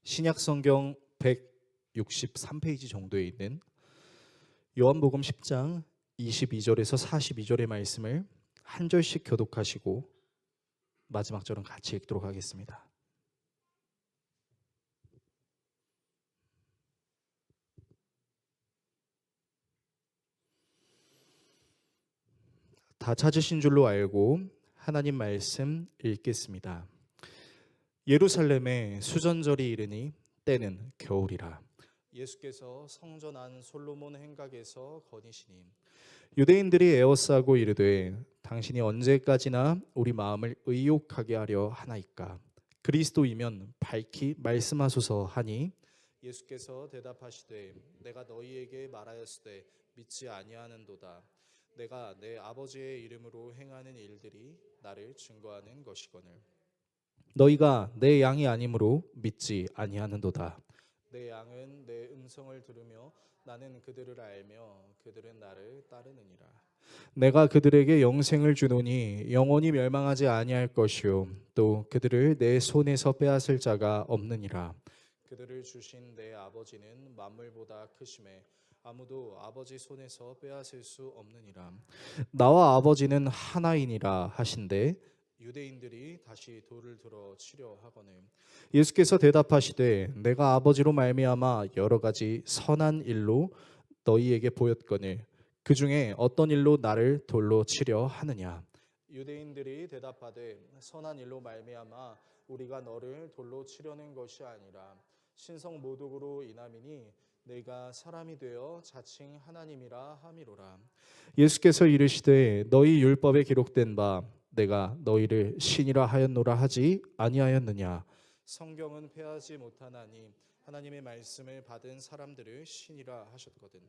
신약 성경 163페이지 정도에 있는 요한복음 10장 22절에서 42절의 말씀을 한 절씩 교독하시고 마지막 절은 같이 읽도록 하겠습니다. 다 찾으신 줄로 알고 하나님 말씀 읽겠습니다. 예루살렘에 수전절이 이르니 때는 겨울이라. 예수께서 성전 안 솔로몬 행각에서 거니시니 유대인들이 에워싸고 이르되 당신이 언제까지나 우리 마음을 의욕하게 하려 하나이까. 그리스도이면 밝히 말씀하소서 하니 예수께서 대답하시되 내가 너희에게 말하였으되 믿지 아니하는도다. 내가 내 아버지의 이름으로 행하는 일들이 나를 증거하는 것이거늘 너희가 내 양이 아니므로 믿지 아니하는도다. 내 양은 내 음성을 들으며 나는 그들을 알며 그들은 나를 따르느니라. 내가 그들에게 영생을 주노니 영원히 멸망하지 아니할 것이요 또 그들을 내 손에서 빼앗을 자가 없느니라. 그들을 주신 내 아버지는 만물보다 크심에 아무도 아버지 손에서 빼앗을 수 없느니라. 나와 아버지는 하나이니라 하신대 유대인들이 다시 돌을 들어 치려 하거늘 예수께서 대답하시되 내가 아버지로 말미암아 여러 가지 선한 일로 너희에게 보였거늘 그 중에 어떤 일로 나를 돌로 치려 하느냐. 유대인들이 대답하되 선한 일로 말미암아 우리가 너를 돌로 치려는 것이 아니라 신성 모독으로 인함이니 내가 사람이 되어 자칭 하나님이라 함이로라. 예수께서 이르시되 너희 율법에 기록된 바 내가 너희를 신이라 하였노라 하지 아니하였느냐. 성경은 패하지 못하나니 하나님의 말씀을 받은 사람들을 신이라 하셨거든.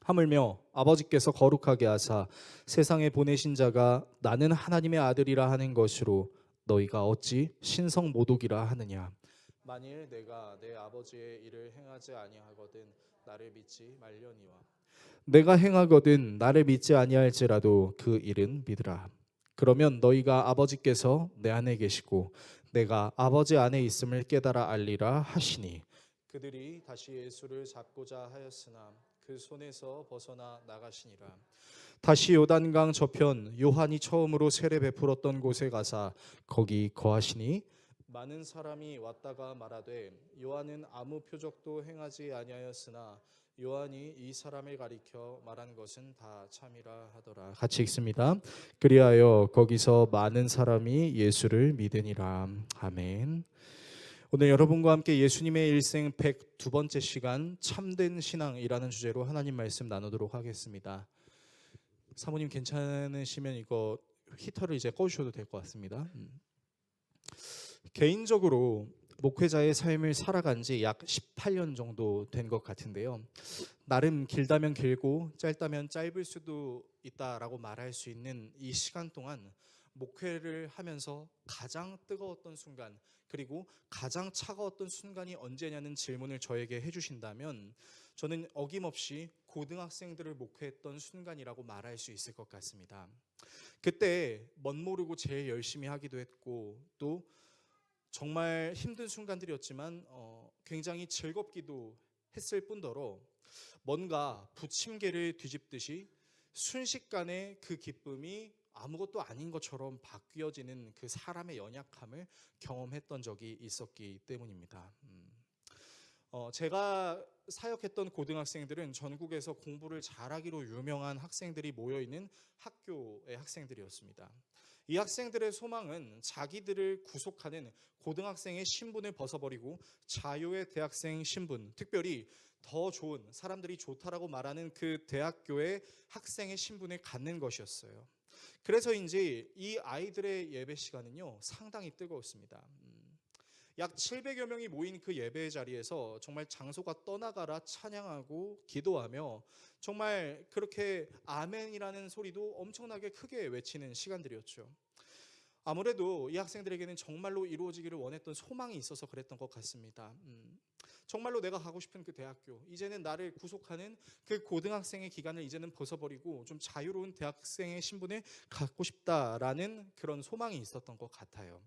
하물며 아버지께서 거룩하게 하사 세상에 보내신 자가 나는 하나님의 아들이라 하는 것으로 너희가 어찌 신성 모독이라 하느냐. 만일 내가 내 아버지의 일을 행하지 아니하거든 나를 믿지 말려니와 내가 행하거든 나를 믿지 아니할지라도 그 일은 믿으라. 그러면 너희가 아버지께서 내 안에 계시고 내가 아버지 안에 있음을 깨달아 알리라 하시니 그들이 다시 예수를 잡고자 하였으나 그 손에서 벗어나 나가시니라. 다시 요단강 저편 요한이 처음으로 세례 베풀었던 곳에 가사 거기 거하시니 많은 사람이 왔다가 말하되 요한은 아무 표적도 행하지 아니하였으나 요한이 이 사람을 가리켜 말한 것은 다 참이라 하더라. 같이 읽습니다. 그리하여 거기서 많은 사람이 예수를 믿으니라. 아멘. 오늘 여러분과 함께 예수님의 일생 102번째 시간 참된 신앙이라는 주제로 하나님 말씀 나누도록 하겠습니다. 사모님 괜찮으시면 이거 히터를 이제 꺼주셔도 될 것 같습니다. 개인적으로 목회자의 삶을 살아간 지 약 18년 정도 된 것 같은데요. 나름 길다면 길고 짧다면 짧을 수도 있다라고 말할 수 있는 이 시간 동안 목회를 하면서 가장 뜨거웠던 순간 그리고 가장 차가웠던 순간이 언제냐는 질문을 저에게 해주신다면 저는 어김없이 고등학생들을 목회했던 순간이라고 말할 수 있을 것 같습니다. 그때 멋모르고 제일 열심히 하기도 했고 또 정말 힘든 순간들이었지만 굉장히 즐겁기도 했을 뿐더러 뭔가 부침개를 뒤집듯이 순식간에 그 기쁨이 아무것도 아닌 것처럼 바뀌어지는 그 사람의 연약함을 경험했던 적이 있었기 때문입니다. 제가 사역했던 고등학생들은 전국에서 공부를 잘하기로 유명한 학생들이 모여있는 학교의 학생들이었습니다. 이 학생들의 소망은 자기들을 구속하는 고등학생의 신분을 벗어버리고 자유의 대학생 신분, 특별히 더 좋은 사람들이 좋다라고 말하는 그 대학교의 학생의 신분을 갖는 것이었어요. 그래서인지 이 아이들의 예배 시간은요 상당히 뜨거웠습니다. 약 700여 명이 모인 그 예배 자리에서 정말 장소가 떠나가라 찬양하고 기도하며 정말 그렇게 아멘이라는 소리도 엄청나게 크게 외치는 시간들이었죠. 아무래도 이 학생들에게는 정말로 이루어지기를 원했던 소망이 있어서 그랬던 것 같습니다. 정말로 내가 가고 싶은 그 대학교, 이제는 나를 구속하는 그 고등학생의 기간을 이제는 벗어버리고 좀 자유로운 대학생의 신분을 갖고 싶다라는 그런 소망이 있었던 것 같아요.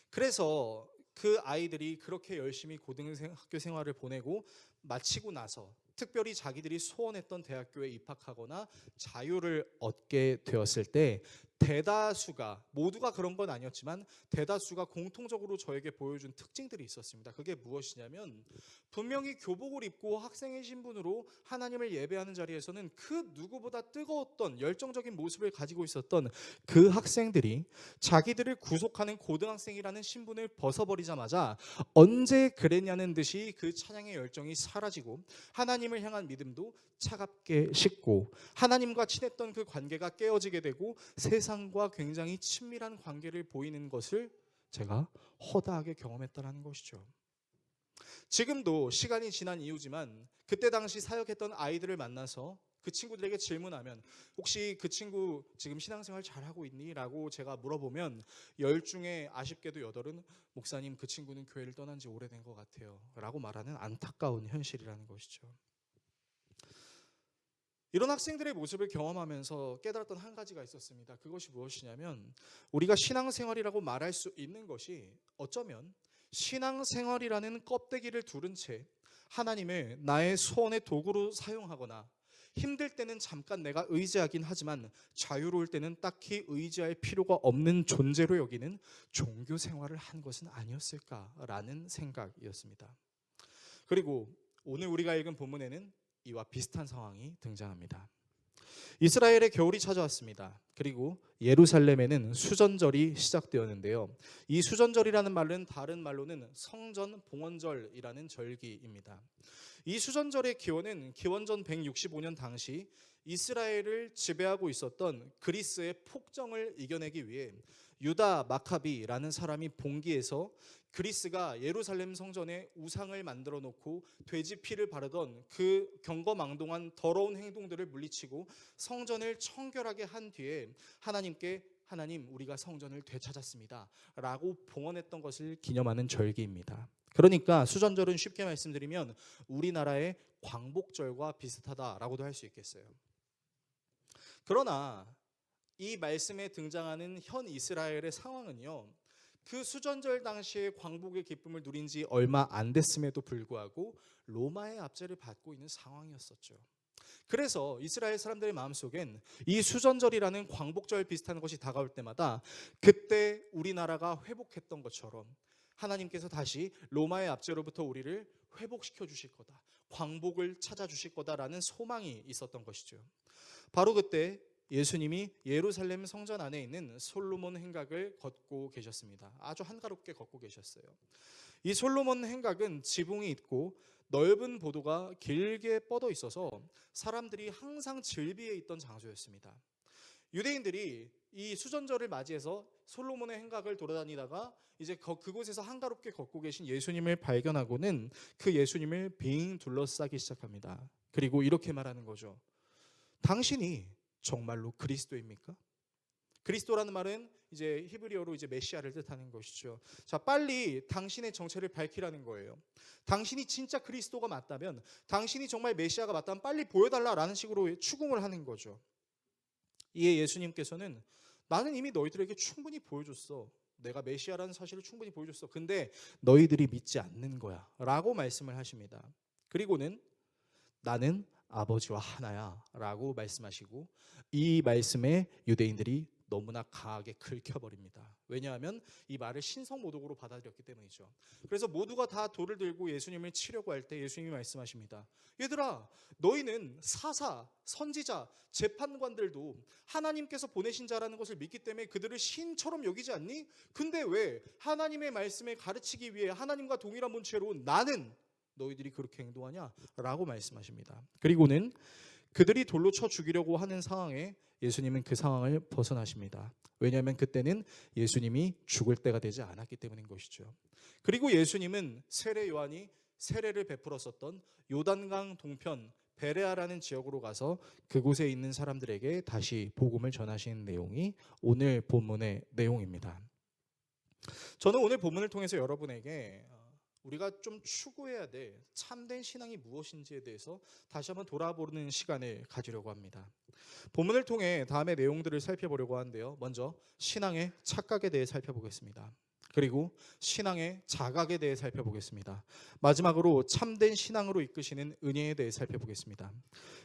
그래서 그 아이들이 그렇게 열심히 고등학교 생활을 보내고 마치고 나서 특별히 자기들이 소원했던 대학교에 입학하거나 자유를 얻게 되었을 때 대다수가, 모두가 그런 건 아니었지만 대다수가 공통적으로 저에게 보여준 특징들이 있었습니다. 그게 무엇이냐면 분명히 교복을 입고 학생의 신분으로 하나님을 예배하는 자리에서는 그 누구보다 뜨거웠던 열정적인 모습을 가지고 있었던 그 학생들이 자기들을 구속하는 고등학생이라는 신분을 벗어버리자마자 언제 그랬냐는 듯이 그 찬양의 열정이 사라지고 하나님을 향한 믿음도 차갑게 식고 하나님과 친했던 그 관계가 깨어지게 되고 세상과 굉장히 친밀한 관계를 보이는 것을 제가 허다하게 경험했다는 것이죠. 지금도 시간이 지난 이후지만 그때 당시 사역했던 아이들을 만나서 그 친구들에게 질문하면 혹시 그 친구 지금 신앙생활 잘하고 있니? 라고 제가 물어보면 10 중에 아쉽게도 8은 목사님 그 친구는 교회를 떠난 지 오래된 것 같아요 라고 말하는 안타까운 현실이라는 것이죠. 이런 학생들의 모습을 경험하면서 깨달았던 한 가지가 있었습니다. 그것이 무엇이냐면 우리가 신앙생활이라고 말할 수 있는 것이 어쩌면 신앙생활이라는 껍데기를 두른 채 하나님을 나의 소원의 도구로 사용하거나 힘들 때는 잠깐 내가 의지하긴 하지만 자유로울 때는 딱히 의지할 필요가 없는 존재로 여기는 종교 생활을 한 것은 아니었을까라는 생각이었습니다. 그리고 오늘 우리가 읽은 본문에는 이와 비슷한 상황이 등장합니다. 이스라엘의 겨울이 찾아왔습니다. 그리고 예루살렘에는 수전절이 시작되었는데요. 이 수전절이라는 말은 다른 말로는 성전 봉헌절이라는 절기입니다. 이 수전절의 기원은 기원전 165년 당시 이스라엘을 지배하고 있었던 그리스의 폭정을 이겨내기 위해 유다 마카비라는 사람이 봉기해서 그리스가 예루살렘 성전에 우상을 만들어 놓고 돼지 피를 바르던 그 경거망동한 더러운 행동들을 물리치고 성전을 청결하게 한 뒤에 하나님께 하나님 우리가 성전을 되찾았습니다 라고 봉헌했던 것을 기념하는 절기입니다. 그러니까 수전절은 쉽게 말씀드리면 우리나라의 광복절과 비슷하다라고도 할 수 있겠어요. 그러나 이 말씀에 등장하는 현 이스라엘의 상황은요, 그 수전절 당시에 광복의 기쁨을 누린 지 얼마 안 됐음에도 불구하고 로마의 압제를 받고 있는 상황이었었죠. 그래서 이스라엘 사람들의 마음속엔 이 수전절이라는 광복절 비슷한 것이 다가올 때마다 그때 우리나라가 회복했던 것처럼 하나님께서 다시 로마의 압제로부터 우리를 회복시켜 주실 거다, 광복을 찾아 주실 거다라는 소망이 있었던 것이죠. 바로 그때 예수님이 예루살렘 성전 안에 있는 솔로몬 행각을 걷고 계셨습니다. 아주 한가롭게 걷고 계셨어요. 이 솔로몬 행각은 지붕이 있고 넓은 보도가 길게 뻗어 있어서 사람들이 항상 즐비해 있던 장소였습니다. 유대인들이 이 수전절을 맞이해서 솔로몬의 행각을 돌아다니다가 이제 그곳에서 한가롭게 걷고 계신 예수님을 발견하고는 그 예수님을 빙 둘러싸기 시작합니다. 그리고 이렇게 말하는 거죠. 당신이 정말로 그리스도입니까? 그리스도라는 말은 이제 히브리어로 이제 메시아를 뜻하는 것이죠. 자, 빨리 당신의 정체를 밝히라는 거예요. 당신이 진짜 그리스도가 맞다면, 당신이 정말 메시아가 맞다면 빨리 보여달라라는 식으로 추궁을 하는 거죠. 이에 예수님께서는 나는 이미 너희들에게 충분히 보여줬어. 내가 메시아라는 사실을 충분히 보여줬어. 근데 너희들이 믿지 않는 거야 라고 말씀을 하십니다. 그리고는 나는 아버지와 하나야 라고 말씀하시고 이 말씀에 유대인들이 너무나 강하게 긁혀버립니다. 왜냐하면 이 말을 신성모독으로 받아들였기 때문이죠. 그래서 모두가 다 돌을 들고 예수님을 치려고 할 때 예수님이 말씀하십니다. 얘들아, 너희는 사사, 선지자, 재판관들도 하나님께서 보내신 자라는 것을 믿기 때문에 그들을 신처럼 여기지 않니? 근데 왜 하나님의 말씀을 가르치기 위해 하나님과 동일한 본체로 나는 너희들이 그렇게 행동하냐? 라고 말씀하십니다. 그리고는 그들이 돌로 쳐 죽이려고 하는 상황에 예수님은 그 상황을 벗어나십니다. 왜냐하면 그때는 예수님이 죽을 때가 되지 않았기 때문인 것이죠. 그리고 예수님은 세례 요한이 세례를 베풀었었던 요단강 동편 베레아라는 지역으로 가서 그곳에 있는 사람들에게 다시 복음을 전하시는 내용이 오늘 본문의 내용입니다. 저는 오늘 본문을 통해서 여러분에게 우리가 좀 추구해야 될 참된 신앙이 무엇인지에 대해서 다시 한번 돌아보는 시간을 가지려고 합니다. 본문을 통해 다음의 내용들을 살펴보려고 하는데요. 먼저 신앙의 착각에 대해 살펴보겠습니다. 그리고 신앙의 자각에 대해 살펴보겠습니다. 마지막으로 참된 신앙으로 이끄시는 은혜에 대해 살펴보겠습니다.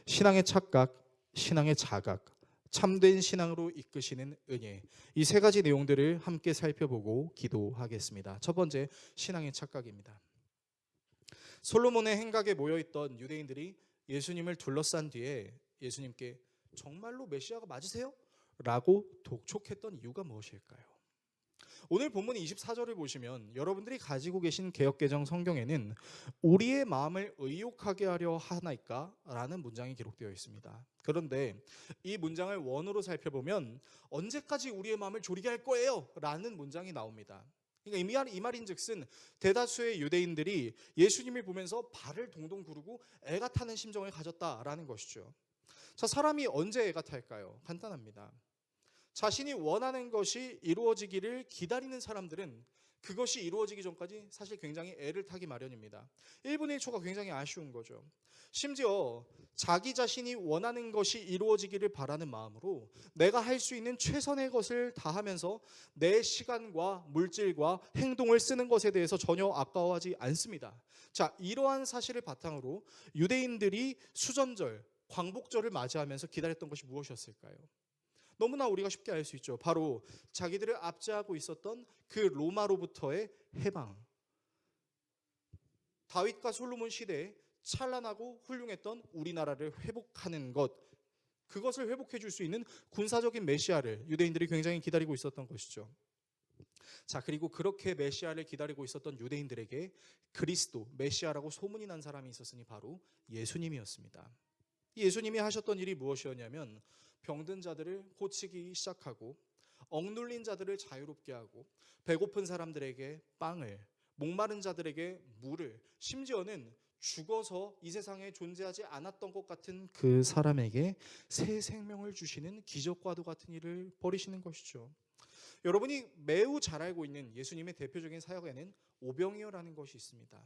신앙의 착각, 신앙의 자각, 참된 신앙으로 이끄시는 은혜, 이 세 가지 내용들을 함께 살펴보고 기도하겠습니다. 첫 번째, 신앙의 착각입니다. 솔로몬의 행각에 모여있던 유대인들이 예수님을 둘러싼 뒤에 예수님께 정말로 메시아가 맞으세요? 라고 독촉했던 이유가 무엇일까요? 오늘 본문 24절을 보시면 여러분들이 가지고 계신 개역개정 성경에는 우리의 마음을 의욕하게 하려 하나이까? 라는 문장이 기록되어 있습니다. 그런데 이 문장을 원어로 살펴보면 언제까지 우리의 마음을 졸이게 할 거예요? 라는 문장이 나옵니다. 그러니까 이 말인즉슨 대다수의 유대인들이 예수님을 보면서 발을 동동 구르고 애가 타는 심정을 가졌다라는 것이죠. 자, 사람이 언제 애가 탈까요? 간단합니다. 자신이 원하는 것이 이루어지기를 기다리는 사람들은 그것이 이루어지기 전까지 사실 굉장히 애를 타기 마련입니다. 1분의 1초가 굉장히 아쉬운 거죠. 심지어 자기 자신이 원하는 것이 이루어지기를 바라는 마음으로 내가 할 수 있는 최선의 것을 다하면서 내 시간과 물질과 행동을 쓰는 것에 대해서 전혀 아까워하지 않습니다. 자, 이러한 사실을 바탕으로 유대인들이 수전절, 광복절을 맞이하면서 기다렸던 것이 무엇이었을까요? 너무나 우리가 쉽게 알 수 있죠. 바로 자기들을 압제하고 있었던 그 로마로부터의 해방. 다윗과 솔로몬 시대에 찬란하고 훌륭했던 우리나라를 회복하는 것, 그것을 회복해 줄 수 있는 군사적인 메시아를 유대인들이 굉장히 기다리고 있었던 것이죠. 자, 그리고 그렇게 메시아를 기다리고 있었던 유대인들에게 그리스도, 메시아라고 소문이 난 사람이 있었으니 바로 예수님이었습니다. 예수님이 하셨던 일이 무엇이었냐면 병든 자들을 고치기 시작하고 억눌린 자들을 자유롭게 하고 배고픈 사람들에게 빵을, 목마른 자들에게 물을, 심지어는 죽어서 이 세상에 존재하지 않았던 것 같은 그 사람에게 새 생명을 주시는 기적과도 같은 일을 벌이시는 것이죠. 여러분이 매우 잘 알고 있는 예수님의 대표적인 사역에는 오병이어라는 것이 있습니다.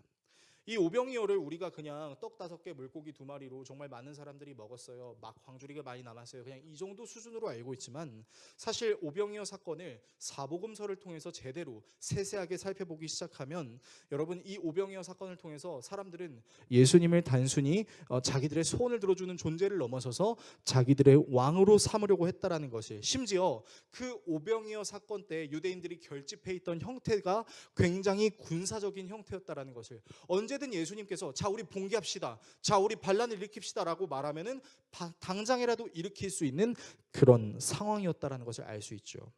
이 오병이어를 우리가 그냥 떡 5개 물고기 2마리로 정말 많은 사람들이 먹었어요. 막 광주리가 많이 남았어요. 그냥 이 정도 수준으로 알고 있지만 사실 오병이어 사건을 사복음서를 통해서 제대로 세세하게 살펴보기 시작하면 여러분, 이 오병이어 사건을 통해서 사람들은 예수님을 단순히 자기들의 소원을 들어주는 존재를 넘어서서 자기들의 왕으로 삼으려고 했다라는 것을, 심지어 그 오병이어 사건 때 유대인들이 결집해 있던 형태가 굉장히 군사적인 형태였다라는 것을, 언제든 예수님께서 자 우리 봉기합시다, 자 우리 반란을 일으킵시다 라고 말하면은 당장이라도 일으킬 수 있는 그런 상황이었다라는 것을 알 수 있죠.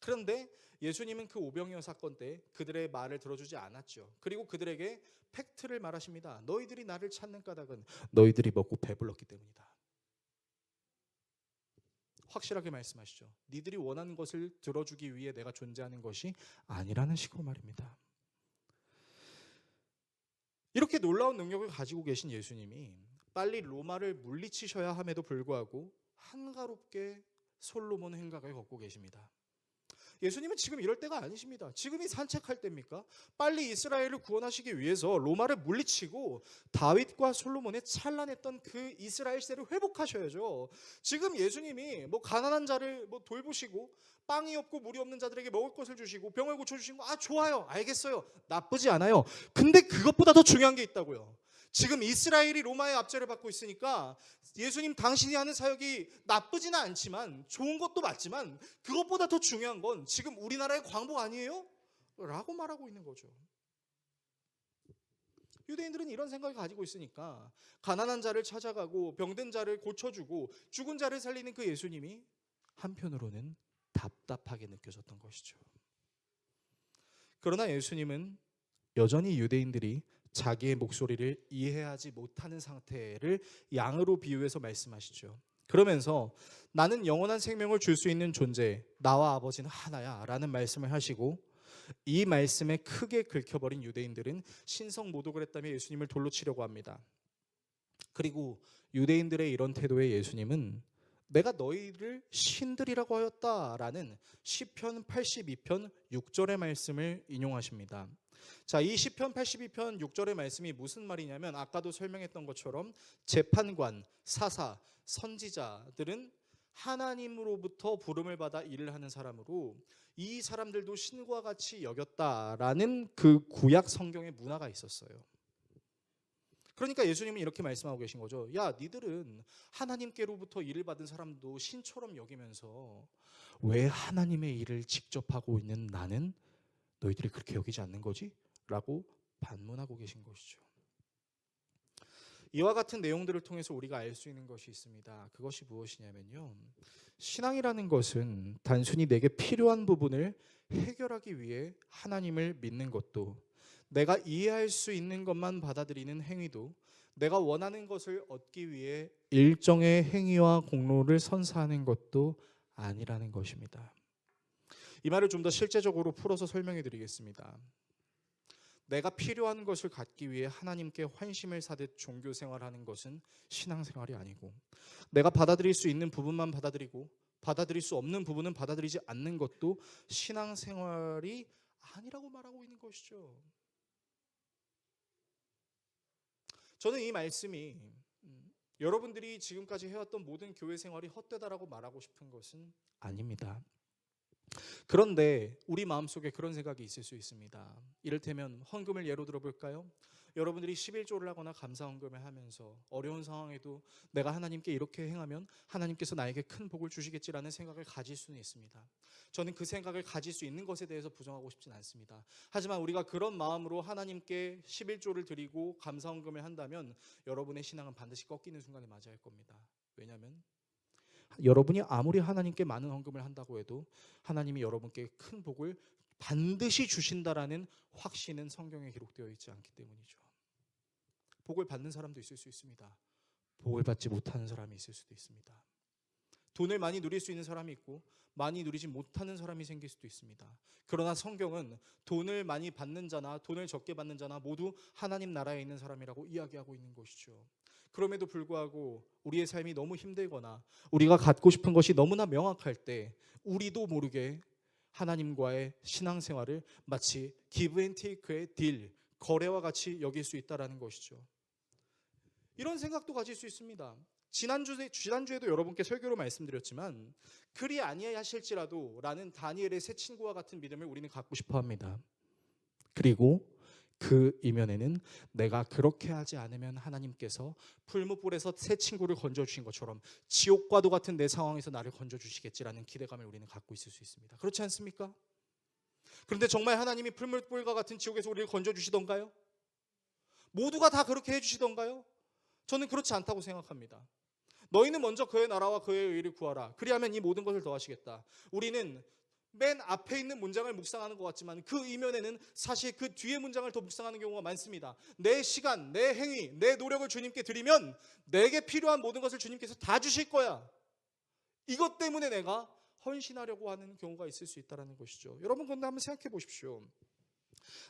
그런데 예수님은 그 오병이어 사건 때 그들의 말을 들어주지 않았죠. 그리고 그들에게 팩트를 말하십니다. 너희들이 나를 찾는 까닭은 너희들이 먹고 배불렀기 때문이다. 확실하게 말씀하시죠. 니들이 원하는 것을 들어주기 위해 내가 존재하는 것이 아니라는 식으로 말입니다. 이렇게 놀라운 능력을 가지고 계신 예수님이 빨리 로마를 물리치셔야 함에도 불구하고 한가롭게 솔로몬 행각을 걷고 계십니다. 예수님은 지금 이럴 때가 아니십니다. 지금이 산책할 때입니까? 빨리 이스라엘을 구원하시기 위해서 로마를 물리치고 다윗과 솔로몬의 찬란했던 그 이스라엘 시대를 회복하셔야죠. 지금 예수님이 가난한 자를 돌보시고 빵이 없고 물이 없는 자들에게 먹을 것을 주시고 병을 고쳐주시고 좋아요, 알겠어요, 나쁘지 않아요. 근데 그것보다 더 중요한 게 있다고요. 지금 이스라엘이 로마의 압제를 받고 있으니까 예수님 당신이 하는 사역이 나쁘지는 않지만 좋은 것도 맞지만 그것보다 더 중요한 건 지금 우리나라의 광복 아니에요? 라고 말하고 있는 거죠. 유대인들은 이런 생각을 가지고 있으니까 가난한 자를 찾아가고 병든 자를 고쳐주고 죽은 자를 살리는 그 예수님이 한편으로는 답답하게 느껴졌던 것이죠. 그러나 예수님은 여전히 유대인들이 자기의 목소리를 이해하지 못하는 상태를 양으로 비유해서 말씀하시죠. 그러면서 나는 영원한 생명을 줄 수 있는 존재, 나와 아버지는 하나야 라는 말씀을 하시고, 이 말씀에 크게 긁혀버린 유대인들은 신성 모독을 했다며 예수님을 돌로 치려고 합니다. 그리고 유대인들의 이런 태도에 예수님은 내가 너희를 신들이라고 하였다라는 시편 82편 6절의 말씀을 인용하십니다. 자, 이 시편 82편 6절의 말씀이 무슨 말이냐면 아까도 설명했던 것처럼 재판관, 사사, 선지자들은 하나님으로부터 부름을 받아 일을 하는 사람으로 이 사람들도 신과 같이 여겼다라는 그 구약 성경의 문화가 있었어요. 그러니까 예수님은 이렇게 말씀하고 계신 거죠. 야, 니들은 하나님께로부터 일을 받은 사람도 신처럼 여기면서 왜 하나님의 일을 직접 하고 있는 나는 너희들이 그렇게 여기지 않는 거지? 라고 반문하고 계신 것이죠. 이와 같은 내용들을 통해서 우리가 알 수 있는 것이 있습니다. 그것이 무엇이냐면요, 신앙이라는 것은 단순히 내게 필요한 부분을 해결하기 위해 하나님을 믿는 것도, 내가 이해할 수 있는 것만 받아들이는 행위도, 내가 원하는 것을 얻기 위해 일정의 행위와 공로를 선사하는 것도 아니라는 것입니다. 이 말을 좀 더 실제적으로 풀어서 설명해 드리겠습니다. 내가 필요한 것을 갖기 위해 하나님께 환심을 사듯 종교 생활하는 것은 신앙생활이 아니고, 내가 받아들일 수 있는 부분만 받아들이고 받아들일 수 없는 부분은 받아들이지 않는 것도 신앙생활이 아니라고 말하고 있는 것이죠. 저는 이 말씀이 여러분들이 지금까지 해왔던 모든 교회 생활이 헛되다라고 말하고 싶은 것은 아닙니다. 그런데 우리 마음속에 그런 생각이 있을 수 있습니다. 이를테면 헌금을 예로 들어볼까요? 여러분들이 11조를 하거나 감사 헌금을 하면서 어려운 상황에도 내가 하나님께 이렇게 행하면 하나님께서 나에게 큰 복을 주시겠지라는 생각을 가질 수는 있습니다. 저는 그 생각을 가질 수 있는 것에 대해서 부정하고 싶진 않습니다. 하지만 우리가 그런 마음으로 하나님께 11조를 드리고 감사 헌금을 한다면 여러분의 신앙은 반드시 꺾이는 순간에 맞이할 겁니다. 왜냐하면 여러분이 아무리 하나님께 많은 헌금을 한다고 해도 하나님이 여러분께 큰 복을 반드시 주신다라는 확신은 성경에 기록되어 있지 않기 때문이죠. 복을 받는 사람도 있을 수 있습니다. 복을 받지 못하는 사람이 있을 수도 있습니다. 돈을 많이 누릴 수 있는 사람이 있고 많이 누리지 못하는 사람이 생길 수도 있습니다. 그러나 성경은 돈을 많이 받는 자나 돈을 적게 받는 자나 모두 하나님 나라에 있는 사람이라고 이야기하고 있는 것이죠. 그럼에도 불구하고 우리의 삶이 너무 힘들거나 우리가 갖고 싶은 것이 너무나 명확할 때 우리도 모르게 하나님과의 신앙생활을 마치 기브 앤 테이크의 딜, 거래와 같이 여길 수 있다는 것이죠. 이런 생각도 가질 수 있습니다. 지난주에도 여러분께 설교로 말씀드렸지만 그리 아니하실지라도 라는 다니엘의 새 친구와 같은 믿음을 우리는 갖고 싶어 합니다. 그리고 그 이면에는 내가 그렇게 하지 않으면 하나님께서 풀무불에서 새 친구를 건져주신 것처럼 지옥과도 같은 내 상황에서 나를 건져주시겠지라는 기대감을 우리는 갖고 있을 수 있습니다. 그렇지 않습니까? 그런데 정말 하나님이 풀무불과 같은 지옥에서 우리를 건져주시던가요? 모두가 다 그렇게 해주시던가요? 저는 그렇지 않다고 생각합니다. 너희는 먼저 그의 나라와 그의 의를 구하라. 그리하면 이 모든 것을 더하시겠다. 우리는 맨 앞에 있는 문장을 묵상하는 것 같지만 그 이면에는 사실 그 뒤에 문장을 더 묵상하는 경우가 많습니다. 내 시간, 내 행위, 내 노력을 주님께 드리면 내게 필요한 모든 것을 주님께서 다 주실 거야. 이것 때문에 내가 헌신하려고 하는 경우가 있을 수 있다는 것이죠. 여러분 그런데 한번 생각해 보십시오.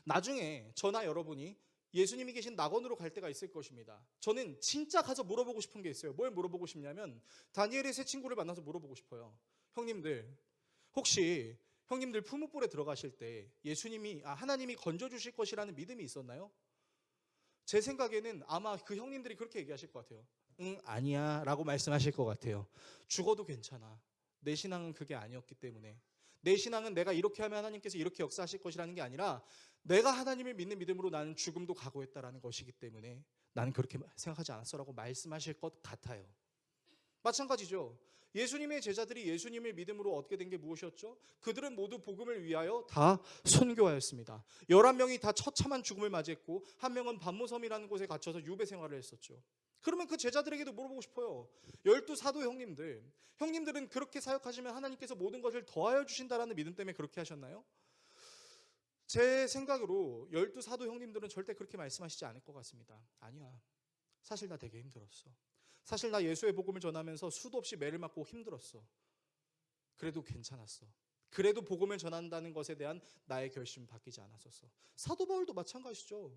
나중에 저나 여러분이 예수님이 계신 낙원으로 갈 때가 있을 것입니다. 저는 진짜 가서 물어보고 싶은 게 있어요. 뭘 물어보고 싶냐면 다니엘의 새 친구를 만나서 물어보고 싶어요. 형님들, 혹시 형님들 풀무불에 들어가실 때 하나님이 건져주실 것이라는 믿음이 있었나요? 제 생각에는 아마 그 형님들이 그렇게 얘기하실 것 같아요. 응, 아니야 라고 말씀하실 것 같아요. 죽어도 괜찮아. 내 신앙은 그게 아니었기 때문에. 내 신앙은 내가 이렇게 하면 하나님께서 이렇게 역사하실 것이라는 게 아니라 내가 하나님을 믿는 믿음으로 나는 죽음도 각오했다라는 것이기 때문에 나는 그렇게 생각하지 않았어라고 말씀하실 것 같아요. 마찬가지죠. 예수님의 제자들이 예수님을 믿음으로 얻게 된 게 무엇이었죠? 그들은 모두 복음을 위하여 다 선교하였습니다. 11명이 다 처참한 죽음을 맞이했고 한 명은 반모섬이라는 곳에 갇혀서 유배 생활을 했었죠. 그러면 그 제자들에게도 물어보고 싶어요. 12 사도 형님들은 그렇게 사역하시면 하나님께서 모든 것을 더하여 주신다라는 믿음 때문에 그렇게 하셨나요? 제 생각으로 12 사도 형님들은 절대 그렇게 말씀하시지 않을 것 같습니다. 아니야, 사실 나 되게 힘들었어. 사실 나 예수의 복음을 전하면서 수도 없이 매를 맞고 힘들었어. 그래도 괜찮았어. 그래도 복음을 전한다는 것에 대한 나의 결심은 바뀌지 않았었어. 사도 바울도 마찬가지죠.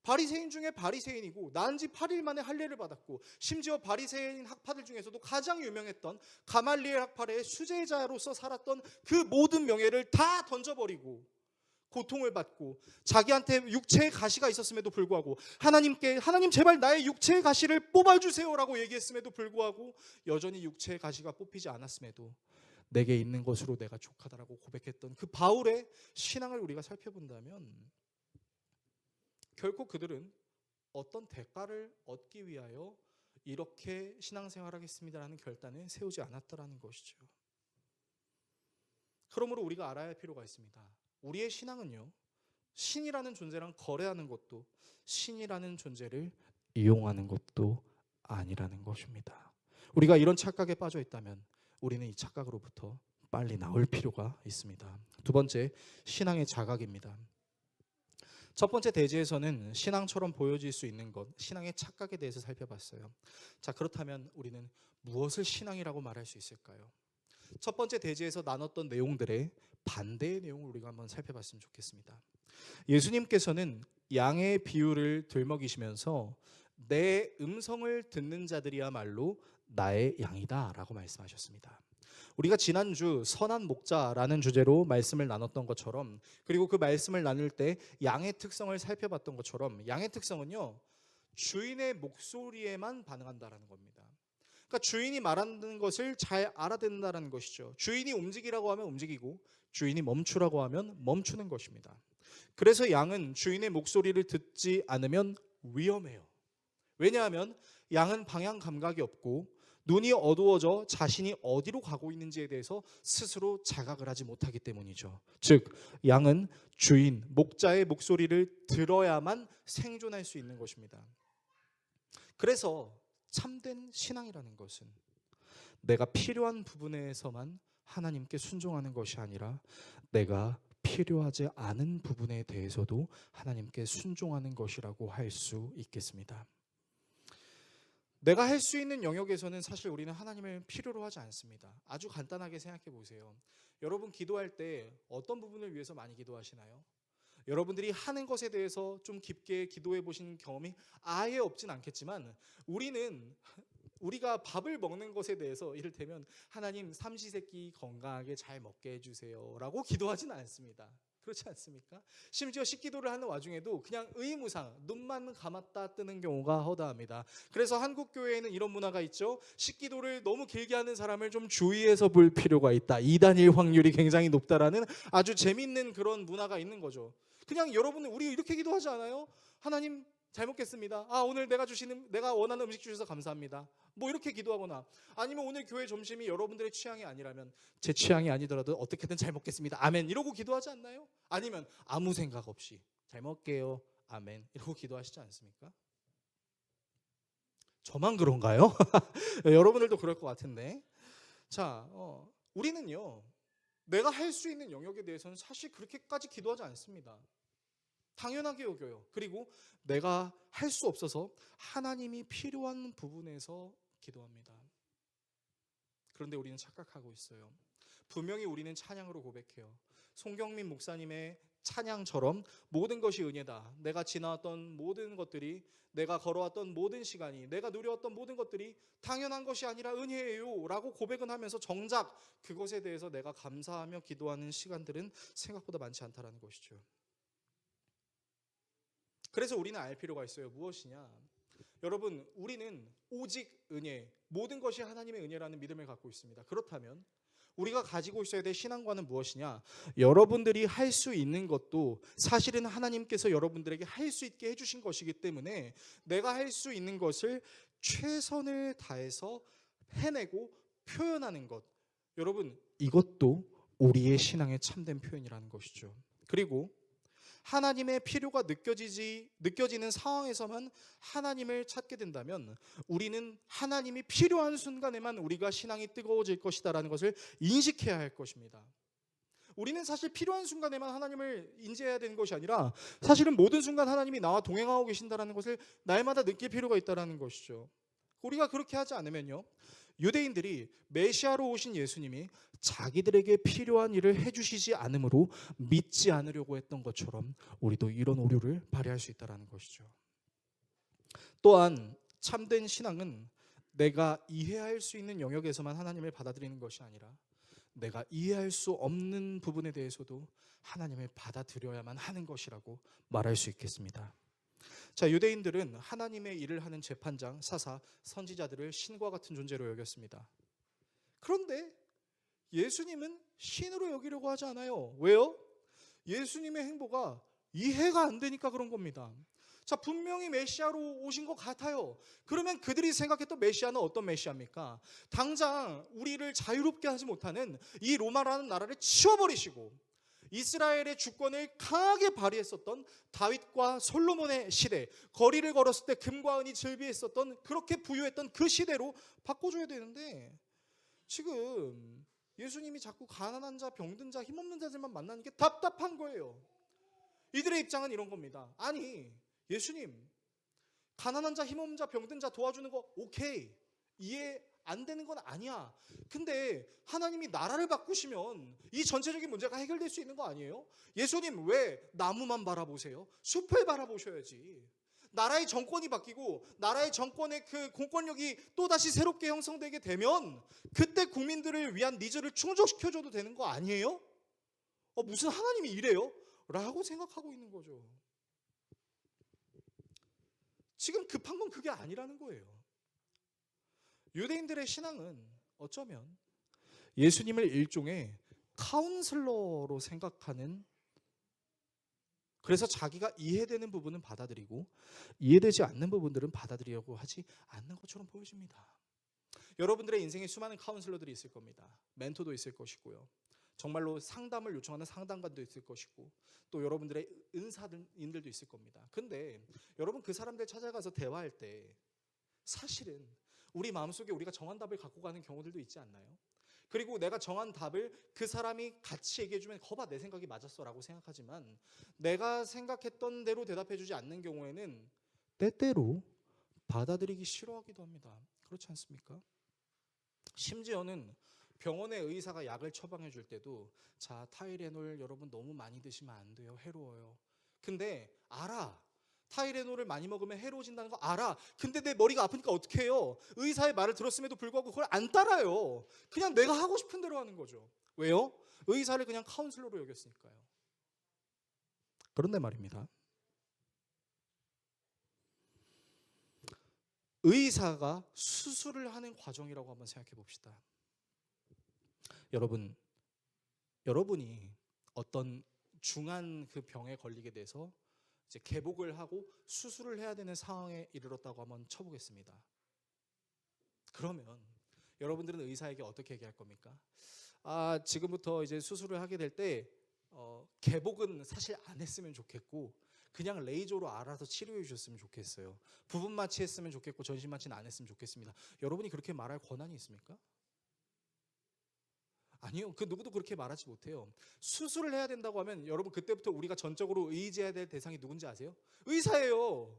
바리새인 중에 바리새인이고 난 지 8일 만에 할례를 받았고 심지어 바리새인 학파들 중에서도 가장 유명했던 가말리엘 학파의 수제자로서 살았던 그 모든 명예를 다 던져버리고 고통을 받고 자기한테 육체의 가시가 있었음에도 불구하고 하나님께 하나님 제발 나의 육체의 가시를 뽑아주세요라고 얘기했음에도 불구하고 여전히 육체의 가시가 뽑히지 않았음에도 내게 있는 것으로 내가 족하다라고 고백했던 그 바울의 신앙을 우리가 살펴본다면 결코 그들은 어떤 대가를 얻기 위하여 이렇게 신앙생활을 하겠습니다라는 결단을 세우지 않았다라는 것이죠. 그러므로 우리가 알아야 할 필요가 있습니다. 우리의 신앙은요, 신이라는 존재랑 거래하는 것도 신이라는 존재를 이용하는 것도 아니라는 것입니다. 우리가 이런 착각에 빠져 있다면 우리는 이 착각으로부터 빨리 나올 필요가 있습니다. 두 번째, 신앙의 자각입니다. 첫 번째 대지에서는 신앙처럼 보여질 수 있는 것, 신앙의 착각에 대해서 살펴봤어요. 자, 그렇다면 우리는 무엇을 신앙이라고 말할 수 있을까요? 첫 번째 대지에서 나눴던 내용들의 반대의 내용을 우리가 한번 살펴봤으면 좋겠습니다. 예수님께서는 양의 비유를 들먹이시면서 내 음성을 듣는 자들이야말로 나의 양이다 라고 말씀하셨습니다. 우리가 지난주 선한 목자라는 주제로 말씀을 나눴던 것처럼, 그리고 그 말씀을 나눌 때 양의 특성을 살펴봤던 것처럼, 양의 특성은요, 주인의 목소리에만 반응한다라는 겁니다. 그러니까 주인이 말하는 것을 잘 알아듣는다는 것이죠. 주인이 움직이라고 하면 움직이고 주인이 멈추라고 하면 멈추는 것입니다. 그래서 양은 주인의 목소리를 듣지 않으면 위험해요. 왜냐하면 양은 방향 감각이 없고 눈이 어두워져 자신이 어디로 가고 있는지에 대해서 스스로 자각을 하지 못하기 때문이죠. 즉 양은 주인, 목자의 목소리를 들어야만 생존할 수 있는 것입니다. 그래서 참된 신앙이라는 것은 내가 필요한 부분에서만 하나님께 순종하는 것이 아니라 내가 필요하지 않은 부분에 대해서도 하나님께 순종하는 것이라고 할 수 있겠습니다. 내가 할 수 있는 영역에서는 사실 우리는 하나님을 필요로 하지 않습니다. 아주 간단하게 생각해 보세요. 여러분 기도할 때 어떤 부분을 위해서 많이 기도하시나요? 여러분들이 하는 것에 대해서 좀 깊게 기도해 보신 경험이 아예 없진 않겠지만 우리가 밥을 먹는 것에 대해서 이를테면 하나님 삼시세끼 건강하게 잘 먹게 해주세요 라고 기도하진 않습니다. 그렇지 않습니까? 심지어 식기도를 하는 와중에도 그냥 의무상 눈만 감았다 뜨는 경우가 허다합니다. 그래서 한국 교회에는 이런 문화가 있죠. 식기도를 너무 길게 하는 사람을 좀 주의해서 볼 필요가 있다. 2단일 확률이 굉장히 높다라는 아주 재밌는 그런 문화가 있는 거죠. 그냥 여러분은 우리 이렇게 기도하지 않아요? 하나님 잘 먹겠습니다. 오늘 내가 원하는 음식 주셔서 감사합니다. 뭐 이렇게 기도하거나, 아니면 오늘 교회 점심이 여러분들의 취향이 아니라면 제 취향이 아니더라도 어떻게든 잘 먹겠습니다. 아멘. 이러고 기도하지 않나요? 아니면 아무 생각 없이 잘 먹게요. 아멘. 이러고 기도하시지 않습니까? 저만 그런가요? 여러분들도 그럴 것 같은데. 자, 우리는요, 내가 할 수 있는 영역에 대해서는 사실 그렇게까지 기도하지 않습니다. 당연하게 여겨요. 그리고 내가 할 수 없어서 하나님이 필요한 부분에서 기도합니다. 그런데 우리는 착각하고 있어요. 분명히 우리는 찬양으로 고백해요. 송경민 목사님의 찬양처럼 모든 것이 은혜다. 내가 지나왔던 모든 것들이, 내가 걸어왔던 모든 시간이, 내가 누려왔던 모든 것들이 당연한 것이 아니라 은혜예요 라고 고백은 하면서 정작 그것에 대해서 내가 감사하며 기도하는 시간들은 생각보다 많지 않다는 것이죠. 그래서 우리는 알 필요가 있어요. 무엇이냐? 여러분, 우리는 오직 은혜, 모든 것이 하나님의 은혜라는 믿음을 갖고 있습니다. 그렇다면 우리가 가지고 있어야 될 신앙과는 무엇이냐? 여러분들이 할 수 있는 것도 사실은 하나님께서 여러분들에게 할 수 있게 해주신 것이기 때문에 내가 할 수 있는 것을 최선을 다해서 해내고 표현하는 것, 여러분 이것도 우리의 신앙의 참된 표현이라는 것이죠. 그리고 하나님의 필요가 느껴지는 상황에서만 하나님을 찾게 된다면 우리는 하나님이 필요한 순간에만 우리가 신앙이 뜨거워질 것이다라는 것을 인식해야 할 것입니다. 우리는 사실 필요한 순간에만 하나님을 인지해야 되는 것이 아니라 사실은 모든 순간 하나님이 나와 동행하고 계신다는 것을 날마다 느낄 필요가 있다는 것이죠. 우리가 그렇게 하지 않으면요, 유대인들이 메시아로 오신 예수님이 자기들에게 필요한 일을 해주시지 않으므로 믿지 않으려고 했던 것처럼 우리도 이런 오류를 발휘할 수 있다는 것이죠. 또한 참된 신앙은 내가 이해할 수 있는 영역에서만 하나님을 받아들이는 것이 아니라 내가 이해할 수 없는 부분에 대해서도 하나님을 받아들여야만 하는 것이라고 말할 수 있겠습니다. 자, 유대인들은 하나님의 일을 하는 재판장, 사사, 선지자들을 신과 같은 존재로 여겼습니다. 그런데 예수님은 신으로 여기려고 하지 않아요. 왜요? 예수님의 행보가 이해가 안 되니까 그런 겁니다. 자, 분명히 메시아로 오신 것 같아요. 그러면 그들이 생각했던 메시아는 어떤 메시아입니까? 당장 우리를 자유롭게 하지 못하는 이 로마라는 나라를 치워버리시고 이스라엘의 주권을 강하게 발휘했었던 다윗과 솔로몬의 시대, 거리를 걸었을 때 금과 은이 즐비했었던, 그렇게 부유했던 그 시대로 바꿔줘야 되는데, 지금 예수님이 자꾸 가난한 자, 병든 자, 힘없는 자들만 만나는 게 답답한 거예요. 이들의 입장은 이런 겁니다. 아니, 예수님, 가난한 자, 힘없는 자, 병든 자 도와주는 거 오케이, 이해 안 되는 건 아니야. 근데 하나님이 나라를 바꾸시면 이 전체적인 문제가 해결될 수 있는 거 아니에요? 예수님, 왜 나무만 바라보세요? 숲을 바라보셔야지. 나라의 정권이 바뀌고 나라의 정권의 그 공권력이 또다시 새롭게 형성되게 되면 그때 국민들을 위한 니즈를 충족시켜줘도 되는 거 아니에요? 무슨 하나님이 이래요? 라고 생각하고 있는 거죠. 지금 급한 건 그게 아니라는 거예요. 유대인들의 신앙은 어쩌면 예수님을 일종의 카운슬러로 생각하는, 그래서 자기가 이해되는 부분은 받아들이고 이해되지 않는 부분들은 받아들이려고 하지 않는 것처럼 보여집니다. 여러분들의 인생에 수많은 카운슬러들이 있을 겁니다. 멘토도 있을 것이고요, 정말로 상담을 요청하는 상담관도 있을 것이고, 또 여러분들의 은사인들도 있을 겁니다. 근데 여러분, 그 사람들 찾아가서 대화할 때 사실은 우리 마음속에 우리가 정한 답을 갖고 가는 경우들도 있지 않나요? 그리고 내가 정한 답을 그 사람이 같이 얘기해주면 거봐, 내 생각이 맞았어 라고 생각하지만, 내가 생각했던 대로 대답해주지 않는 경우에는 때때로 받아들이기 싫어하기도 합니다. 그렇지 않습니까? 심지어는 병원의 의사가 약을 처방해 줄 때도, 자, 타이레놀 여러분 너무 많이 드시면 안 돼요, 해로워요. 근데 알아, 타이레놀을 많이 먹으면 해로워진다는 거 알아. 근데 내 머리가 아프니까 어떻게 해요? 의사의 말을 들었음에도 불구하고 그걸 안 따라요. 그냥 내가 하고 싶은 대로 하는 거죠. 왜요? 의사를 그냥 카운슬러로 여겼으니까요. 그런데 말입니다, 의사가 수술을 하는 과정이라고 한번 생각해 봅시다. 여러분이 어떤 중한 그 병에 걸리게 돼서 이제 개복을 하고 수술을 해야 되는 상황에 이르렀다고 한번 쳐보겠습니다. 그러면 여러분들은 의사에게 어떻게 얘기할 겁니까? 지금부터 이제 수술을 하게 될 때 개복은 사실 안 했으면 좋겠고 그냥 레이저로 알아서 치료해 주셨으면 좋겠어요. 부분 마취했으면 좋겠고 전신 마취는 안 했으면 좋겠습니다. 여러분이 그렇게 말할 권한이 있습니까? 아니요. 그 누구도 그렇게 말하지 못해요. 수술을 해야 된다고 하면 여러분, 그때부터 우리가 전적으로 의지해야 될 대상이 누군지 아세요? 의사예요.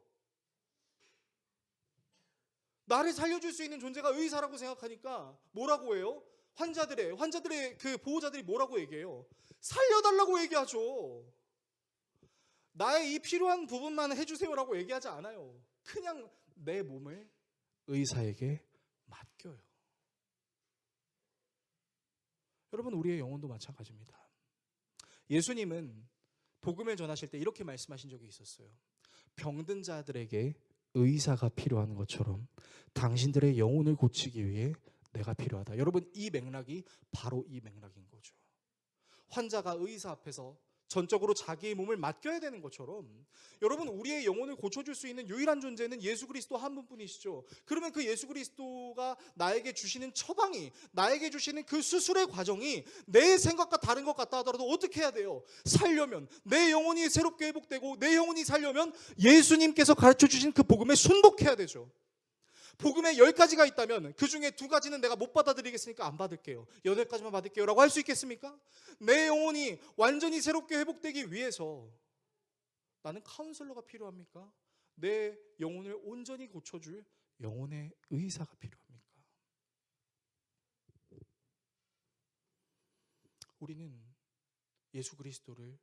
나를 살려줄 수 있는 존재가 의사라고 생각하니까 뭐라고 해요? 환자들의 그 보호자들이 뭐라고 얘기해요? 살려달라고 얘기하죠. 나의 이 필요한 부분만 해주세요라고 얘기하지 않아요. 그냥 내 몸을 의사에게 맡겨요. 여러분, 우리의 영혼도 마찬가지입니다. 예수님은 복음을 전하실 때 이렇게 말씀하신 적이 있었어요. 병든 자들에게 의사가 필요한 것처럼 당신들의 영혼을 고치기 위해 내가 필요하다. 여러분, 이 맥락이 바로 이 맥락인 거죠. 환자가 의사 앞에서 전적으로 자기의 몸을 맡겨야 되는 것처럼, 여러분, 우리의 영혼을 고쳐줄 수 있는 유일한 존재는 예수 그리스도 한 분뿐이시죠. 그러면 그 예수 그리스도가 나에게 주시는 처방이, 나에게 주시는 그 수술의 과정이 내 생각과 다른 것 같다 하더라도 어떻게 해야 돼요? 살려면, 내 영혼이 새롭게 회복되고 내 영혼이 살려면 예수님께서 가르쳐 주신 그 복음에 순복해야 되죠. 복음에 10가지가 있다면 그 중에 2가지는 내가 못 받아들이겠으니까 안 받을게요, 8가지만 받을게요 라고 할 수 있겠습니까? 내 영혼이 완전히 새롭게 회복되기 위해서 나는 카운슬러가 필요합니까? 내 영혼을 온전히 고쳐줄 영혼의 의사가 필요합니까? 우리는 예수 그리스도를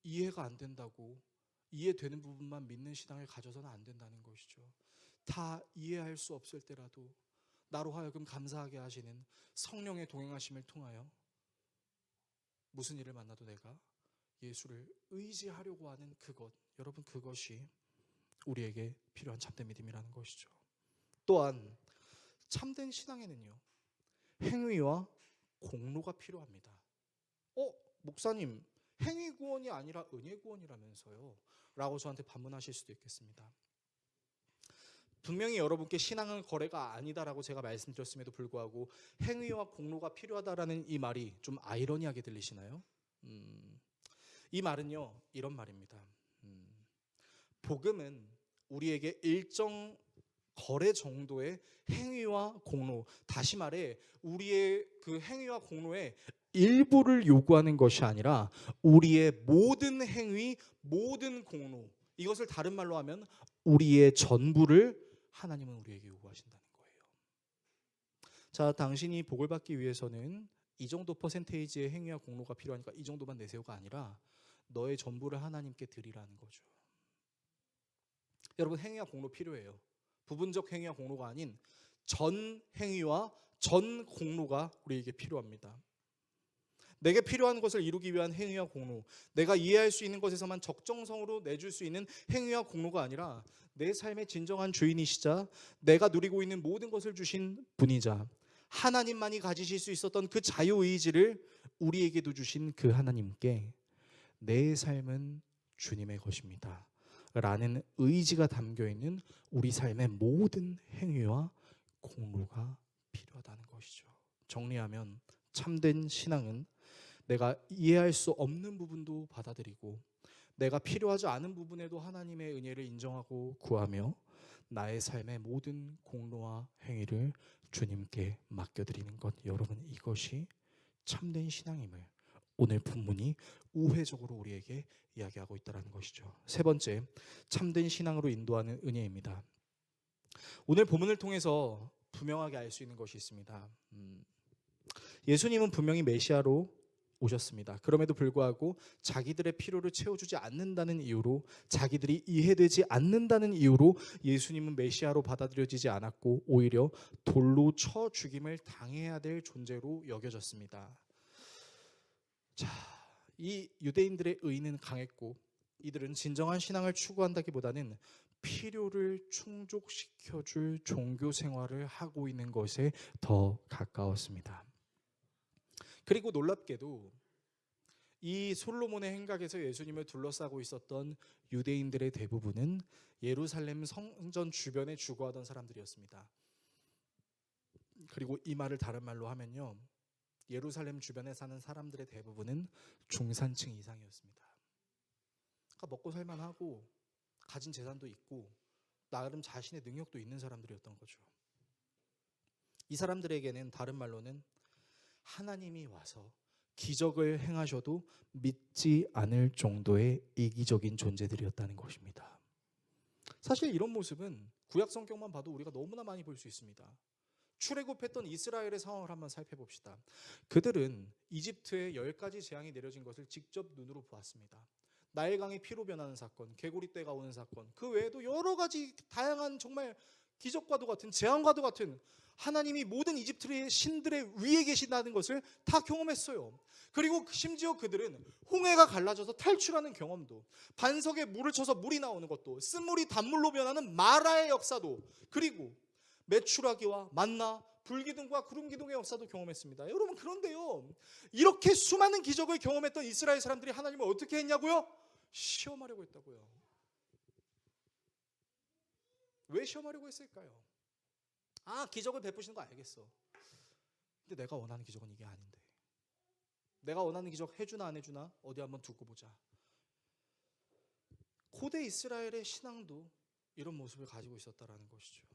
이해가 안 된다고 이해되는 부분만 믿는 신앙을 가져서는 안 된다는 것이죠. 다 이해할 수 없을 때라도 나로 하여금 감사하게 하시는 성령의 동행하심을 통하여 무슨 일을 만나도 내가 예수를 의지하려고 하는 그것, 여러분 그것이 우리에게 필요한 참된 믿음이라는 것이죠. 또한 참된 신앙에는요, 행위와 공로가 필요합니다. 목사님, 행위 구원이 아니라 은혜 구원이라면서요? 라고 저한테 반문하실 수도 있겠습니다. 분명히 여러분께 신앙은 거래가 아니다라고 제가 말씀드렸음에도 불구하고 행위와 공로가 필요하다라는 이 말이 좀 아이러니하게 들리시나요? 이 말은요, 이런 말입니다. 복음은 우리에게 일정 거래 정도의 행위와 공로, 다시 말해 우리의 그 행위와 공로의 일부를 요구하는 것이 아니라 우리의 모든 행위, 모든 공로, 이것을 다른 말로 하면 우리의 전부를 하나님은 우리에게 요구하신다는 거예요. 자, 당신이 복을 받기 위해서는 이 정도 퍼센테이지의 행위와 공로가 필요하니까 이 정도만 내세요가 아니라 너의 전부를 하나님께 드리라는 거죠. 여러분, 행위와 공로 필요해요. 부분적 행위와 공로가 아닌 전 행위와 전 공로가 우리에게 필요합니다. 내게 필요한 것을 이루기 위한 행위와 공로, 내가 이해할 수 있는 것에서만 적정성으로 내줄 수 있는 행위와 공로가 아니라 내 삶의 진정한 주인이시자 내가 누리고 있는 모든 것을 주신 분이자 하나님만이 가지실 수 있었던 그 자유의지를 우리에게도 주신 그 하나님께 내 삶은 주님의 것입니다 라는 의지가 담겨있는 우리 삶의 모든 행위와 공로가 필요하다는 것이죠. 정리하면 참된 신앙은 내가 이해할 수 없는 부분도 받아들이고 내가 필요하지 않은 부분에도 하나님의 은혜를 인정하고 구하며 나의 삶의 모든 공로와 행위를 주님께 맡겨드리는 것, 여러분 이것이 참된 신앙임을 오늘 본문이 우회적으로 우리에게 이야기하고 있다는 것이죠. 세 번째, 참된 신앙으로 인도하는 은혜입니다. 오늘 본문을 통해서 분명하게 알 수 있는 것이 있습니다. 예수님은 분명히 메시아로 오셨습니다. 그럼에도 불구하고 자기들의 필요를 채워주지 않는다는 이유로, 자기들이 이해되지 않는다는 이유로 예수님은 메시아로 받아들여지지 않았고 오히려 돌로 쳐 죽임을 당해야 될 존재로 여겨졌습니다. 자, 이 유대인들의 의는 강했고 이들은 진정한 신앙을 추구한다기보다는 필요를 충족시켜줄 종교 생활을 하고 있는 것에 더 가까웠습니다. 그리고 놀랍게도 이 솔로몬의 행각에서 예수님을 둘러싸고 있었던 유대인들의 대부분은 예루살렘 성전 주변에 주거하던 사람들이었습니다. 그리고 이 말을 다른 말로 하면요, 예루살렘 주변에 사는 사람들의 대부분은 중산층 이상이었습니다. 그러니까 먹고 살만하고 가진 재산도 있고 나름 자신의 능력도 있는 사람들이었던 거죠. 이 사람들에게는 다른 말로는 하나님이 와서 기적을 행하셔도 믿지 않을 정도의 이기적인 존재들이었다는 것입니다. 사실 이런 모습은 구약 성경만 봐도 우리가 너무나 많이 볼 수 있습니다. 출애굽했던 이스라엘의 상황을 한번 살펴봅시다. 그들은 이집트에 10가지 재앙이 내려진 것을 직접 눈으로 보았습니다. 나일강이 피로 변하는 사건, 개구리떼가 오는 사건, 그 외에도 여러 가지 다양한 정말 기적과도 같은, 재앙과도 같은 하나님이 모든 이집트의 신들의 위에 계신다는 것을 다 경험했어요. 그리고 심지어 그들은 홍해가 갈라져서 탈출하는 경험도, 반석에 물을 쳐서 물이 나오는 것도, 쓴물이 단물로 변하는 마라의 역사도, 그리고 메추라기와 만나, 불기둥과 구름기둥의 역사도 경험했습니다. 여러분, 그런데요, 이렇게 수많은 기적을 경험했던 이스라엘 사람들이 하나님을 어떻게 했냐고요? 시험하려고 했다고요. 왜 시험하려고 했을까요? 기적을 베푸시는 거 알겠어. 근데 내가 원하는 기적은 이게 아닌데, 내가 원하는 기적 해주나 안 해주나 어디 한번 두고 보자. 고대 이스라엘의 신앙도 이런 모습을 가지고 있었다라는 것이죠.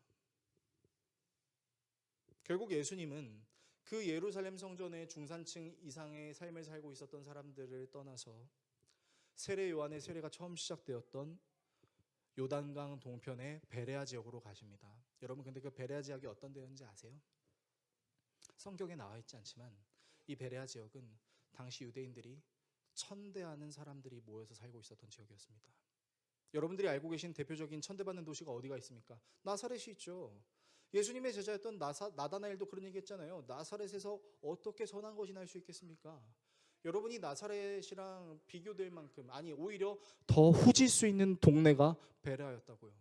결국 예수님은 그 예루살렘 성전의 중산층 이상의 삶을 살고 있었던 사람들을 떠나서 세례 요한의 세례가 처음 시작되었던 요단강 동편의 베레아 지역으로 가십니다. 여러분, 근데 그 베레아 지역이 어떤 데였는지 아세요? 성경에 나와 있지 않지만 이 베레아 지역은 당시 유대인들이 천대하는 사람들이 모여서 살고 있었던 지역이었습니다. 여러분들이 알고 계신 대표적인 천대받는 도시가 어디가 있습니까? 나사렛이 있죠. 예수님의 제자였던 나다나엘도 그런 얘기 했잖아요. 나사렛에서 어떻게 선한 것이 날 수 있겠습니까? 여러분이 나사렛이랑 비교될 만큼, 아니 오히려 더 후질 수 있는 동네가 베라였다고요.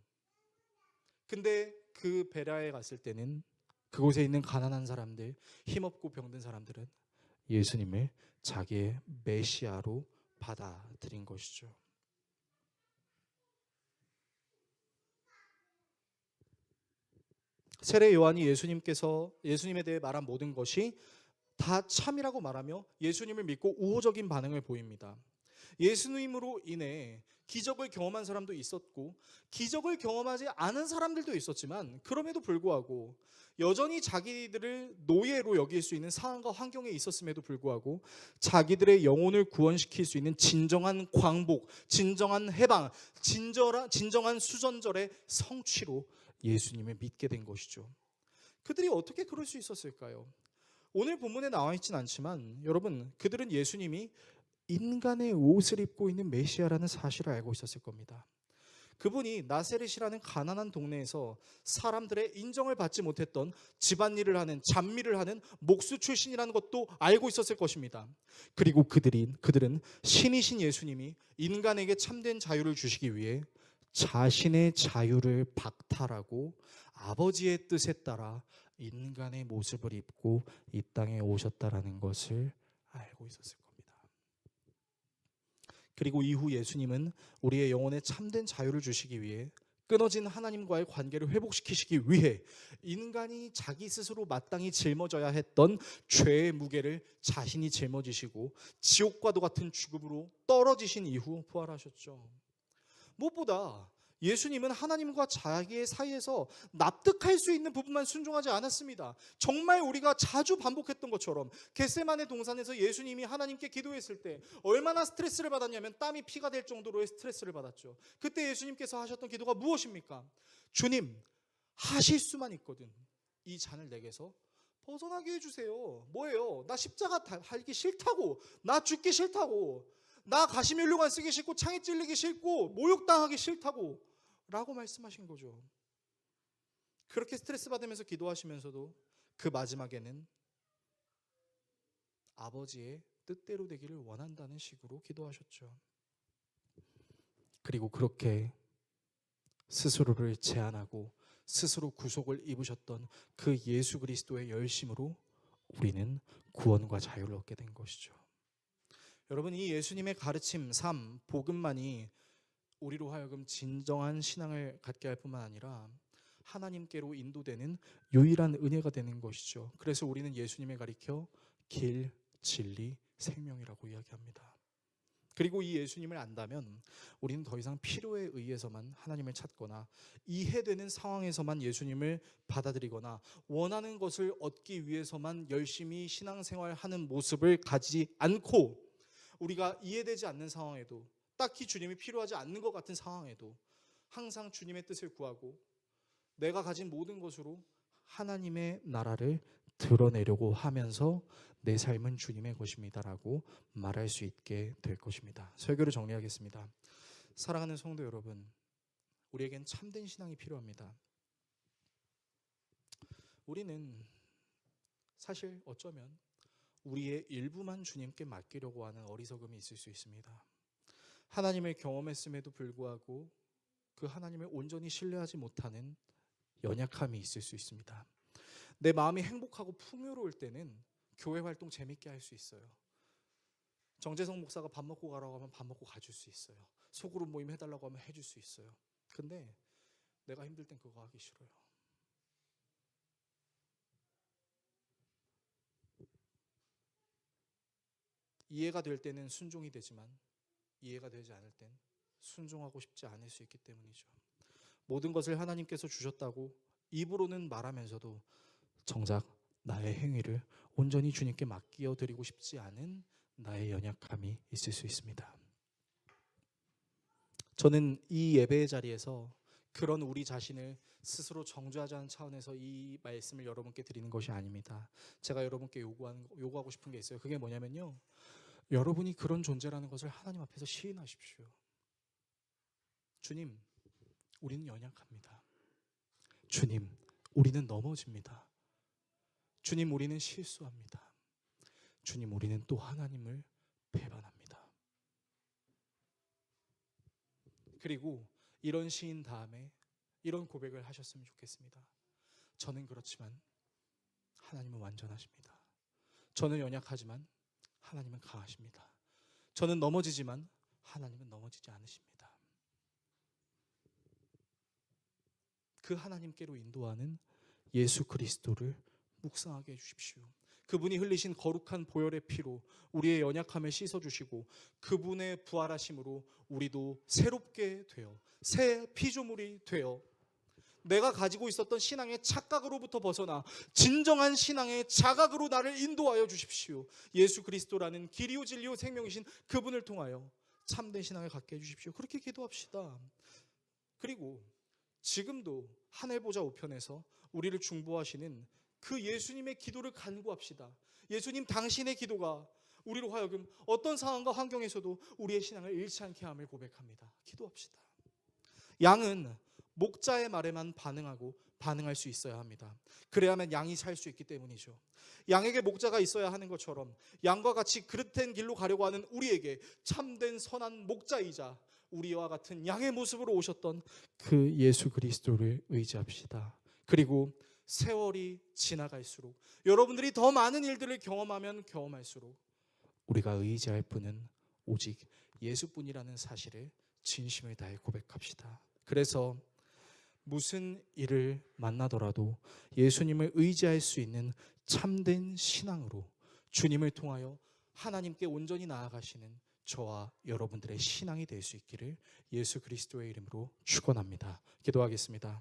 근데 그 베라에 갔을 때는 그곳에 있는 가난한 사람들, 힘없고 병든 사람들은 예수님을 자기의 메시아로 받아들인 것이죠. 세례 요한이 예수님에 대해 말한 모든 것이 다 참이라고 말하며 예수님을 믿고 우호적인 반응을 보입니다. 예수님으로 인해 기적을 경험한 사람도 있었고 기적을 경험하지 않은 사람들도 있었지만 그럼에도 불구하고 여전히 자기들을 노예로 여길 수 있는 상황과 환경에 있었음에도 불구하고 자기들의 영혼을 구원시킬 수 있는 진정한 광복, 진정한 해방, 진정한 수전절의 성취로 예수님을 믿게 된 것이죠. 그들이 어떻게 그럴 수 있었을까요? 오늘 본문에 나와 있진 않지만 여러분, 그들은 예수님이 인간의 옷을 입고 있는 메시아라는 사실을 알고 있었을 겁니다. 그분이 나세렛이라는 가난한 동네에서 사람들의 인정을 받지 못했던 집안일을 하는, 잡일을 하는 목수 출신이라는 것도 알고 있었을 것입니다. 그리고 그들은 신이신 예수님이 인간에게 참된 자유를 주시기 위해 자신의 자유를 박탈하고 아버지의 뜻에 따라 인간의 모습을 입고 이 땅에 오셨다라는 것을 알고 있었을 겁니다. 그리고 이후 예수님은 우리의 영혼에 참된 자유를 주시기 위해 끊어진 하나님과의 관계를 회복시키시기 위해 인간이 자기 스스로 마땅히 짊어져야 했던 죄의 무게를 자신이 짊어지시고 지옥과도 같은 죽음으로 떨어지신 이후 부활하셨죠. 무엇보다 예수님은 하나님과 자기의 사이에서 납득할 수 있는 부분만 순종하지 않았습니다. 정말 우리가 자주 반복했던 것처럼 겟세마네 동산에서 예수님이 하나님께 기도했을 때 얼마나 스트레스를 받았냐면 땀이 피가 될 정도로의 스트레스를 받았죠. 그때 예수님께서 하셨던 기도가 무엇입니까? 주님, 하실 수만 있거든 이 잔을 내게서 벗어나게 해주세요. 뭐예요? 나 십자가 달기 싫다고, 나 죽기 싫다고, 나 가시면류관 쓰기 싫고 창에 찔리기 싫고 모욕당하기 싫다고 라고 말씀하신 거죠. 그렇게 스트레스 받으면서 기도하시면서도 그 마지막에는 아버지의 뜻대로 되기를 원한다는 식으로 기도하셨죠. 그리고 그렇게 스스로를 제한하고 스스로 구속을 입으셨던 그 예수 그리스도의 열심으로 우리는 구원과 자유를 얻게 된 것이죠. 여러분, 이 예수님의 가르침, 삶, 복음만이 우리로 하여금 진정한 신앙을 갖게 할 뿐만 아니라 하나님께로 인도되는 유일한 은혜가 되는 것이죠. 그래서 우리는 예수님을 가리켜 길, 진리, 생명이라고 이야기합니다. 그리고 이 예수님을 안다면 우리는 더 이상 필요에 의해서만 하나님을 찾거나 이해되는 상황에서만 예수님을 받아들이거나 원하는 것을 얻기 위해서만 열심히 신앙생활하는 모습을 가지지 않고 우리가 이해되지 않는 상황에도 딱히 주님이 필요하지 않는 것 같은 상황에도 항상 주님의 뜻을 구하고 내가 가진 모든 것으로 하나님의 나라를 드러내려고 하면서 내 삶은 주님의 것입니다라고 말할 수 있게 될 것입니다. 설교를 정리하겠습니다. 사랑하는 성도 여러분, 우리에겐 참된 신앙이 필요합니다. 우리는 사실 어쩌면 우리의 일부만 주님께 맡기려고 하는 어리석음이 있을 수 있습니다. 하나님을 경험했음에도 불구하고 그 하나님을 온전히 신뢰하지 못하는 연약함이 있을 수 있습니다. 내 마음이 행복하고 풍요로울 때는 교회 활동 재밌게 할 수 있어요. 정재성 목사가 밥 먹고 가라고 하면 밥 먹고 가줄 수 있어요. 소그룹 모임 해달라고 하면 해줄 수 있어요. 근데 내가 힘들 땐 그거 하기 싫어요. 이해가 될 때는 순종이 되지만 이해가 되지 않을 땐 순종하고 싶지 않을 수 있기 때문이죠. 모든 것을 하나님께서 주셨다고 입으로는 말하면서도 정작 나의 행위를 온전히 주님께 맡겨드리고 싶지 않은 나의 연약함이 있을 수 있습니다. 저는 이 예배의 자리에서 그런 우리 자신을 스스로 정죄하자는 차원에서 이 말씀을 여러분께 드리는 것이 아닙니다. 제가 여러분께 요구하고 싶은 게 있어요. 그게 뭐냐면요, 여러분이 그런 존재라는 것을 하나님 앞에서 시인하십시오. 주님, 우리는 연약합니다. 주님, 우리는 넘어집니다. 주님, 우리는 실수합니다. 주님, 우리는 또 하나님을 그리고 이런 시인 다음에 이런 고백을 하셨으면 좋겠습니다. 저는 그렇지만 하나님은 완전하십니다. 저는 연약하지만 하나님은 강하십니다. 저는 넘어지지만 하나님은 넘어지지 않으십니다. 그 하나님께로 인도하는 예수 그리스도를 묵상하게 해주십시오. 그분이 흘리신 거룩한 보혈의 피로 우리의 연약함을 씻어주시고 그분의 부활하심으로 우리도 새롭게 되어 새 피조물이 되어 내가 가지고 있었던 신앙의 착각으로부터 벗어나 진정한 신앙의 자각으로 나를 인도하여 주십시오. 예수 그리스도라는 길이요 진리요 생명이신 그분을 통하여 참된 신앙을 갖게 해주십시오. 그렇게 기도합시다. 그리고 지금도 하늘 보좌 우편에서 우리를 중보하시는 그 예수님의 기도를 간구합시다. 예수님 당신의 기도가 우리로 하여금 어떤 상황과 환경에서도 우리의 신앙을 잃지 않게 함을 고백합니다. 기도합시다. 양은 목자의 말에만 반응할 수 있어야 합니다. 그래야만 양이 살 수 있기 때문이죠. 양에게 목자가 있어야 하는 것처럼 양과 같이 그릇된 길로 가려고 하는 우리에게 참된 선한 목자이자 우리와 같은 양의 모습으로 오셨던 그 예수 그리스도를 의지합시다. 그리고 세월이 지나갈수록 여러분들이 더 많은 일들을 경험하면 경험할수록 우리가 의지할 분은 오직 예수뿐이라는 사실을 진심을 다해 고백합시다. 그래서 무슨 일을 만나더라도 예수님을 의지할 수 있는 참된 신앙으로 주님을 통하여 하나님께 온전히 나아가시는 저와 여러분들의 신앙이 될 수 있기를 예수 그리스도의 이름으로 축원합니다. 기도하겠습니다.